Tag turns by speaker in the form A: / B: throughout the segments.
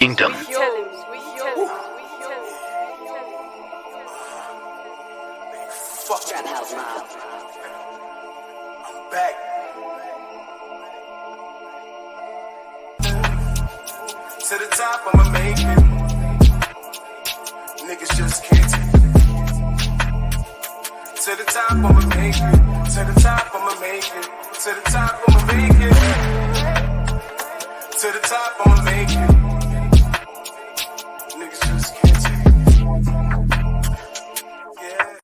A: Kingdom.
B: Fuck that house now. I'm back. To the top, I'ma make it. Niggas just can't take it. To the top, I'ma make it. To the top, I'ma make it. To the top, I'ma make it. To the top, I'ma make it. Niggas just can't take it. Yeah.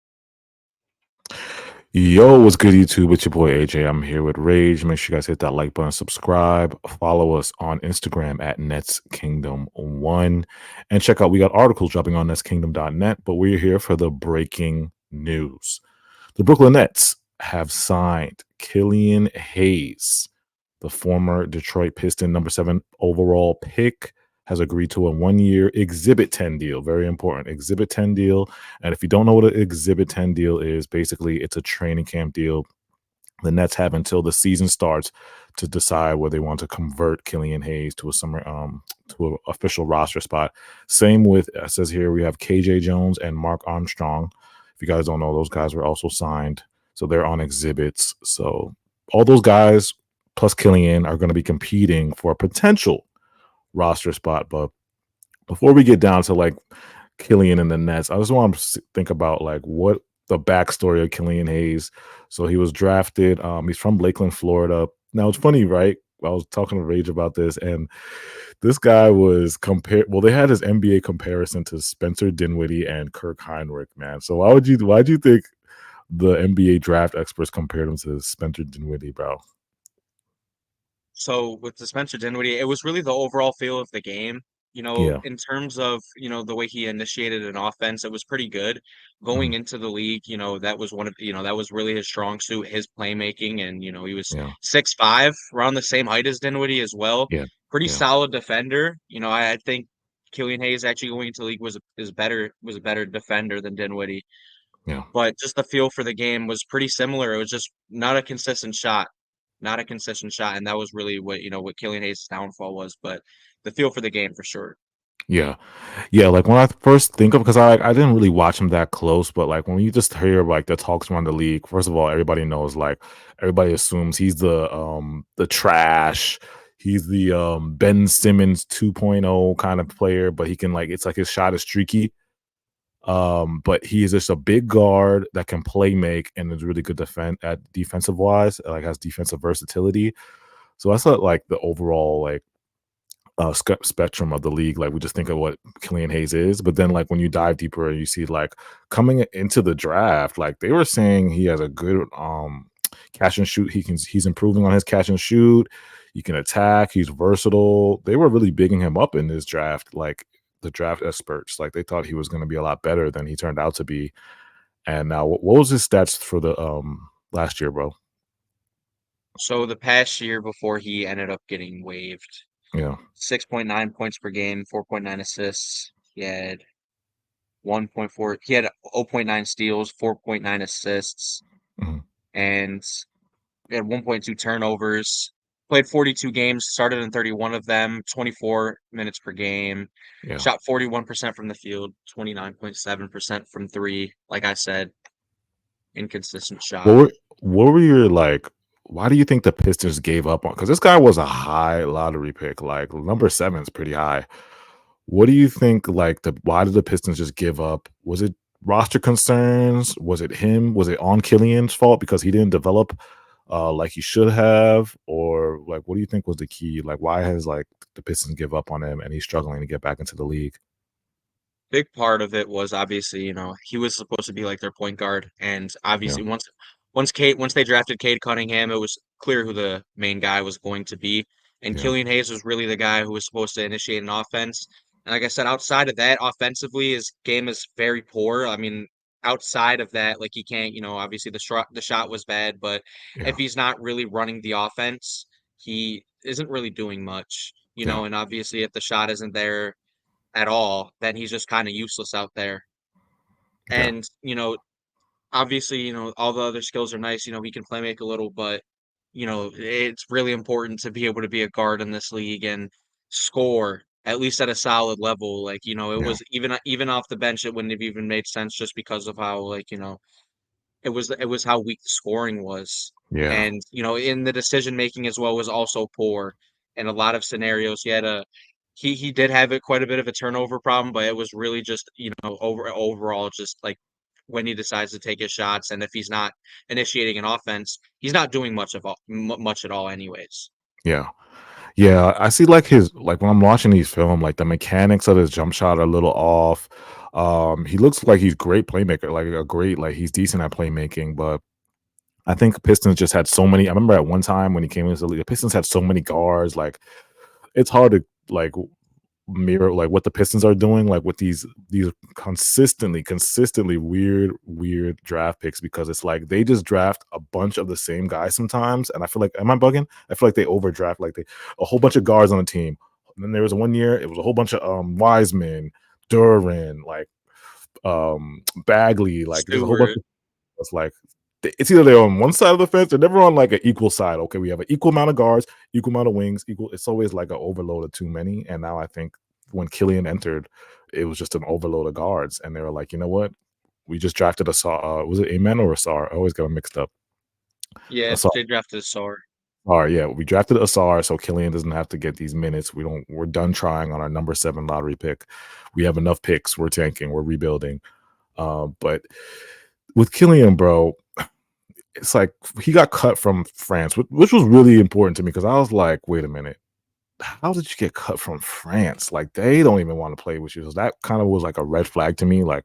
C: Yo, what's good, YouTube? It's your boy AJ. I'm here with Rage. Make sure you guys hit that like button, subscribe, follow us on Instagram at Nets Kingdom 1, and check out we got articles dropping on netskingdom.net. But we're here for the breaking news. The Brooklyn Nets have signed Killian Hayes, the former Detroit Piston number 7 overall pick. Has agreed to a 1-year Exhibit 10 deal. Very important. Exhibit 10 deal. And if you don't know what an Exhibit 10 deal is, basically it's a training camp deal. The Nets have until the season starts to decide whether they want to convert Killian Hayes to a summer to an official roster spot. Same with, it says here, we have KJ Jones and Mark Armstrong. If you guys don't know, those guys were also signed. So they're on exhibits. So all those guys plus Killian are going to be competing for a potential roster spot. But before we get down to like Killian and the Nets, I just want to think about like what the backstory of Killian Hayes. So he was drafted. He's from Lakeland, Florida. Now it's funny, right? I was talking to Rage about this, and this guy was compared. Well, they had his NBA comparison to Spencer Dinwiddie and Kirk Heinrich, man. So why'd you think the NBA draft experts compared him to Spencer Dinwiddie, bro?
D: So with the Spencer Dinwiddie, it was really the overall feel of the game.
C: Yeah.
D: In terms of, the way he initiated an offense, it was pretty good. Going
C: Mhm.
D: into the league, that was that was really his strong suit, his playmaking. And, he was
C: Yeah.
D: 6'5", around the same height as Dinwiddie as well.
C: Yeah.
D: Pretty
C: Yeah.
D: solid defender. I think Killian Hayes actually going into the league was a better defender than Dinwiddie.
C: Yeah.
D: But just the feel for the game was pretty similar. It was just not a consistent shot. Not a consistent shot, and that was really what Killian Hayes' downfall was, but the feel for the game for sure.
C: Yeah. Yeah, like when I first think of, because I didn't really watch him that close, but like when you just hear like the talks around the league, first of all, everybody knows, like everybody assumes he's the trash, he's the Ben Simmons 2.0 kind of player, but he can, like, it's like his shot is streaky. But he is just a big guard that can play make and is really good at defensive wise, like has defensive versatility. So that's not like the overall like spectrum of the league. Like we just think of what Killian Hayes is, but then like when you dive deeper, you see like coming into the draft, like they were saying he has a good catch and shoot. He's improving on his catch and shoot. He can attack. He's versatile. They were really bigging him up in this draft. Like the draft experts, like they thought he was going to be a lot better than he turned out to be. And now, what was his stats for the last year, bro?
D: So the past year before he ended up getting waived,
C: Yeah.
D: 6.9 points per game, 4.9 assists. He had 1.4. He had 0.9 steals, 4.9 assists,
C: Mhm.
D: and he had 1.2 turnovers. Played 42 games, started in 31 of them, 24 minutes per game.
C: Yeah.
D: Shot 41% from the field, 29.7% from three. Like I said, inconsistent
C: What
D: shot.
C: were your like? Why do you think the Pistons gave up on? Because this guy was a high lottery pick. Like number 7 is pretty high. What do you think? Like why did the Pistons just give up? Was it roster concerns? Was it him? Was it on Killian's fault because he didn't develop like he should have? Or like what do you think was the key? Like why has like the Pistons give up on him and he's struggling to get back into the league?
D: Big part of it was obviously, he was supposed to be like their point guard. And
C: Yeah.
D: obviously once they drafted Cade Cunningham, it was clear who the main guy was going to be. And
C: Yeah.
D: Killian Hayes was really the guy who was supposed to initiate an offense. And like I said, outside of that, offensively, his game is very poor. I mean, outside of that, like he can't, obviously the shot was bad, but if
C: Yeah.
D: he's not really running the offense, he isn't really doing much,
C: Yeah.
D: and obviously if the shot isn't there at all, then he's just kind of useless out there.
C: Yeah.
D: And, obviously, all the other skills are nice. He can play make a little, but, it's really important to be able to be a guard in this league and score at least at a solid level. Like, it
C: Yeah.
D: was even off the bench, it wouldn't have even made sense just because of how, like, it was how weak the scoring was.
C: Yeah.
D: And, in the decision making as well was also poor in a lot of scenarios. He did have quite a bit of a turnover problem, but it was really just, overall just like when he decides to take his shots, and if he's not initiating an offense, he's not doing much at all anyways.
C: Yeah. Yeah, I see like his like when I'm watching these film, like the mechanics of his jump shot are a little off. He looks like he's great playmaker, like a great like he's decent at playmaking, but I think Pistons just had so many. I remember at one time when he came into the league, the Pistons had so many guards. Like it's hard to like mirror like what the Pistons are doing, like with these consistently weird draft picks because it's like they just draft a bunch of the same guys sometimes. And I feel like, am I bugging? I feel like they overdraft like they a whole bunch of guards on the team. And then there was one year, it was a whole bunch of Wiseman, Duran, like Bagley, like there's a whole bunch
D: Stewart.
C: of it's like it's either they're on one side of the fence, they're never on like an equal side. Okay, we have an equal amount of guards, equal amount of wings, equal. It's always like an overload of too many. And now I think when Killian entered, it was just an overload of guards, and they were like, you know what? We just drafted a Sar. Was it Amen or a Sar? I always got them mixed up.
D: Yeah,
C: Asar.
D: they drafted Sar.
C: Yeah, we drafted Asar, so Killian doesn't have to get these minutes. We're done trying on our number 7 lottery pick. We have enough picks. We're tanking. We're rebuilding. But with Killian, bro, it's like he got cut from France, which was really important to me because I was like, wait a minute, how did you get cut from France? Like they don't even want to play with you. So that kind of was like a red flag to me. Like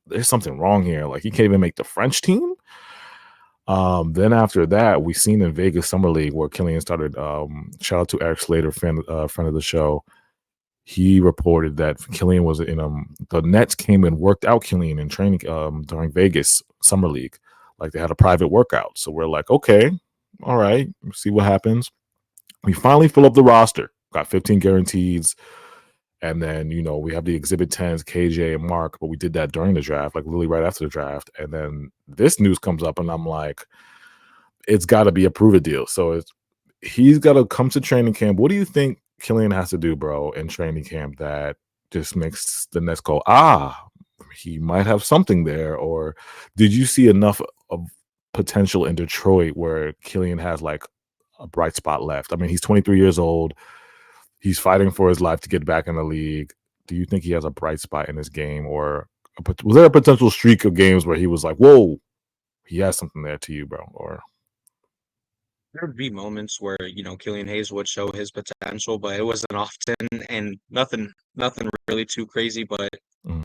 C: there's something wrong here. Like he can't even make the French team. Then after that, we seen in Vegas Summer League where Killian started. Shout out to Eric Slater, friend of the show. He reported that Killian was in the Nets came and worked out Killian in training during Vegas Summer League. Like they had a private workout. So we're like, okay, all right, see what happens. We finally fill up the roster, got 15 guarantees. And then, we have the exhibit 10s, KJ and Mark, but we did that during the draft, like literally right after the draft. And then this news comes up and I'm like, it's got to be a prove it deal. So he's got to come to training camp. What do you think Killian has to do, bro, in training camp that just makes the Nets go, he might have something there? Or did you see enough of potential in Detroit where Killian has like a bright spot left? I mean, he's 23 years old. He's fighting for his life to get back in the league. Do you think he has a bright spot in his game? Or was there a potential streak of games where he was like, whoa, he has something there to you, bro? Or
D: There would be moments where, Killian Hayes would show his potential, but it wasn't often, and nothing really too crazy. But
C: mm,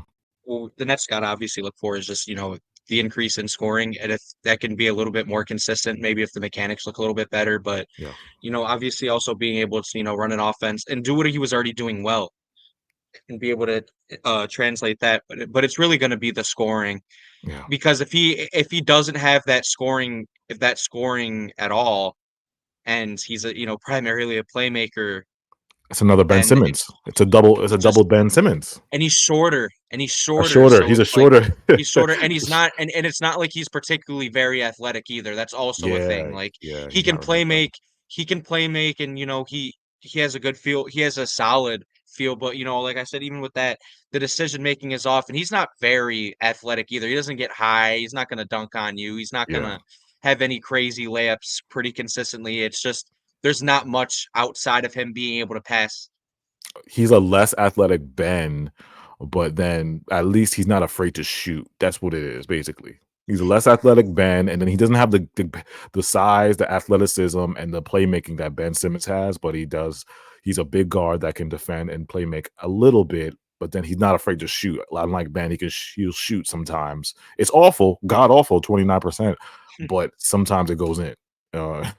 D: the Nets got to obviously look for is just, the increase in scoring, and if that can be a little bit more consistent, maybe if the mechanics look a little bit better. But,
C: yeah,
D: obviously also being able to, run an offense and do what he was already doing well and be able to translate that. But it's really going to be the scoring,
C: yeah.
D: because if he doesn't have that scoring at all, and he's primarily a playmaker,
C: It's another Ben
D: then
C: Simmons. It's a double
D: just
C: Ben Simmons.
D: and he's shorter,
C: A shorter.
D: so
C: He's a
D: it's like
C: shorter.
D: he's shorter, and it's not like he's particularly very athletic either. That's also a thing.
C: Yeah,
D: Like
C: yeah.
D: he
C: He's
D: can
C: not really
D: play
C: athletic.
D: make, and he has a good feel. He has a solid feel, but like I said, even with that, the decision making is off, and he's not very athletic either. He doesn't get high. He's not going to dunk on you. He's not going
C: Yeah.
D: to have any crazy layups pretty consistently. It's just there's not much outside of him being able to pass.
C: He's a less athletic Ben, but then at least he's not afraid to shoot. That's what it is, basically. He's a less athletic Ben, and then he doesn't have the size, the athleticism, and the playmaking that Ben Simmons has, but he does. He's a big guard that can defend and play make a little bit, but then he's not afraid to shoot. Unlike Ben, he'll shoot sometimes. It's awful, god awful, 29%, but sometimes it goes in. Uh,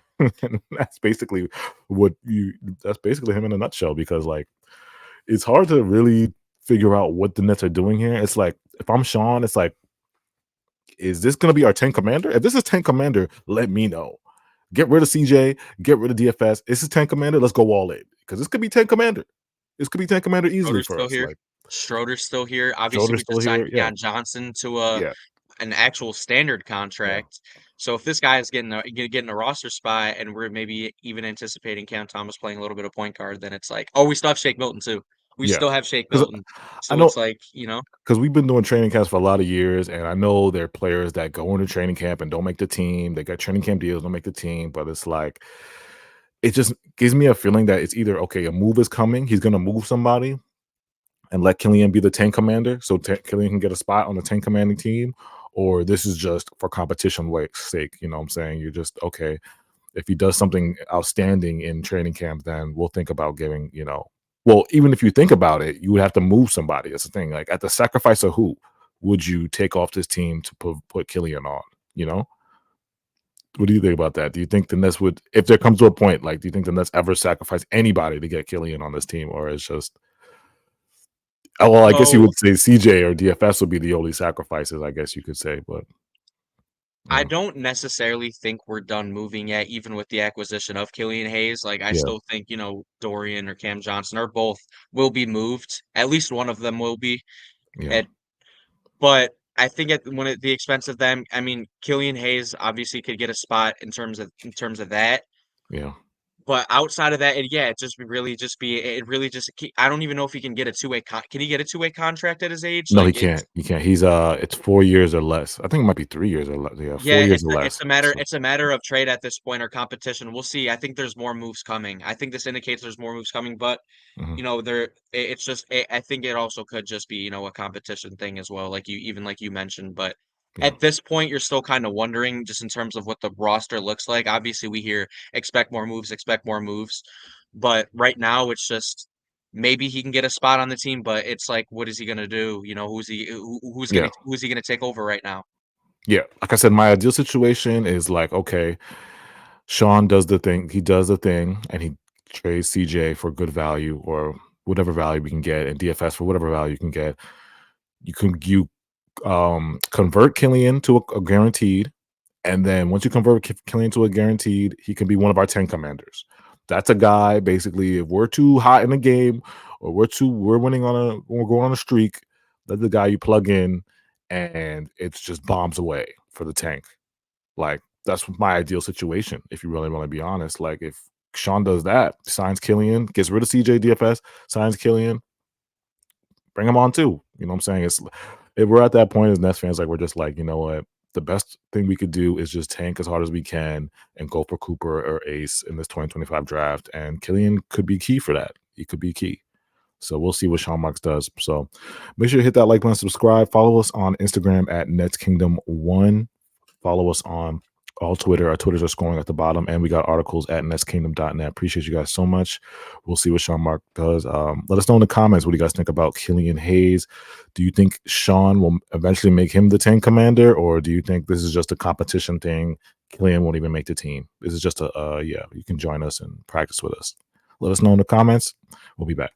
C: and that's basically him in a nutshell because like it's hard to really figure out what the Nets are doing here. It's like if I'm Sean, it's like, is this going to be our 10 commander? If this is 10 commander, let me know. Get rid of CJ, get rid of DFS. This is 10 commander. Let's go all in because this could be 10 commander. This could be 10 commander easily
D: Schroeder's
C: for
D: still
C: us.
D: here.
C: Like
D: Schroeder's still here. Obviously,
C: Schroeder's
D: we
C: still
D: just signed
C: here. Yeah,
D: Keon Johnson to
C: yeah.
D: an actual standard contract. So if this guy is getting a roster spot, and we're maybe even anticipating Cam Thomas playing a little bit of point guard, then it's like, oh, we still have Shake Milton too. We
C: Yeah,
D: still have Shake
C: because
D: Milton.
C: I
D: So
C: know
D: it's like, you know,
C: because we've been doing training camps for a lot of years, and I know there are players that go into training camp and don't make the team. They got training camp deals, don't make the team, but it's like it just gives me a feeling that it's either okay, a move is coming, he's gonna move somebody and let Killian be the tank commander, so Killian can get a spot on the tank commanding team, or this is just for competition sake. You know what I'm saying? You're just okay. If he does something outstanding in training camp, then we'll think about giving, well, even if you think about it, you would have to move somebody. That's the thing. Like at the sacrifice of who would you take off this team to put Killian on? You know, what do you think about that? Do you think the Nets would, if there comes to a point, like, do you think the Nets ever sacrifice anybody to get Killian on this team, or it's just, well, I guess you
D: so
C: would say CJ or DFS would be the only sacrifices, I guess you could say, but
D: I
C: mm,
D: don't necessarily think we're done moving yet, even with the acquisition of Killian Hayes. Like, I
C: yeah,
D: still think, Dorian or Cam Johnson or both will be moved. At least one of them will be.
C: yeah,
D: At But I think at the expense of them, I mean, Killian Hayes obviously could get a spot in terms of that.
C: yeah.
D: But outside of that, it really just I don't even know if he can get a two-way can he get a two-way contract at his age?
C: No, he
D: Like
C: can't.
D: it's
C: He can't. He's it's 4 years or less. I think it might be 3 years or less. Yeah,
D: Yeah,
C: 4 years
D: it's
C: or
D: a
C: less.
D: it's a matter
C: So
D: it's a matter of trade at this point or competition. We'll see. I think there's more moves coming. I think this indicates there's more moves coming, but
C: mhm,
D: it's just I think it also could just be, a competition thing as well, like you mentioned. But
C: yeah,
D: at this point, you're still kind of wondering just in terms of what the roster looks like. Obviously, we hear expect more moves. But right now it's just maybe he can get a spot on the team, but it's like, what is he gonna do?
C: yeah,
D: Who's he gonna take over right now?
C: yeah. Like I said, my ideal situation is like, okay, Sean does the thing. He does the thing, and he trades CJ for good value or whatever value we can get, and DFS for whatever value you can get. You convert Killian to a guaranteed. And then once you convert Killian to a guaranteed, he can be one of our 10 commanders. That's a guy, basically, if we're too hot in the game or we're winning we're going on a streak, that's the guy you plug in and it's just bombs away for the tank. Like, that's my ideal situation, if you really want to be honest. Like, if Sean does that, signs Killian, gets rid of CJ DFS, signs Killian, bring him on too. You know what I'm saying? It's if we're at that point as Nets fans, like we're just like, you know what? The best thing we could do is just tank as hard as we can and go for Cooper or Ace in this 2025 draft. And Killian could be key for that. He could be key. So we'll see what Sean Marks does. So make sure you hit that like button, subscribe, follow us on Instagram at Nets Kingdom One. Follow us on all Twitter. Our Twitters are scrolling at the bottom, and we got articles at netskingdom.net. Appreciate you guys so much. We'll see what Sean Mark does. Let us know in the comments what do you guys think about Killian Hayes. Do you think Sean will eventually make him the 10 commander, or do you think this is just a competition thing? Killian won't even make the team. This is just yeah, you can join us and practice with us. Let us know in the comments. We'll be back.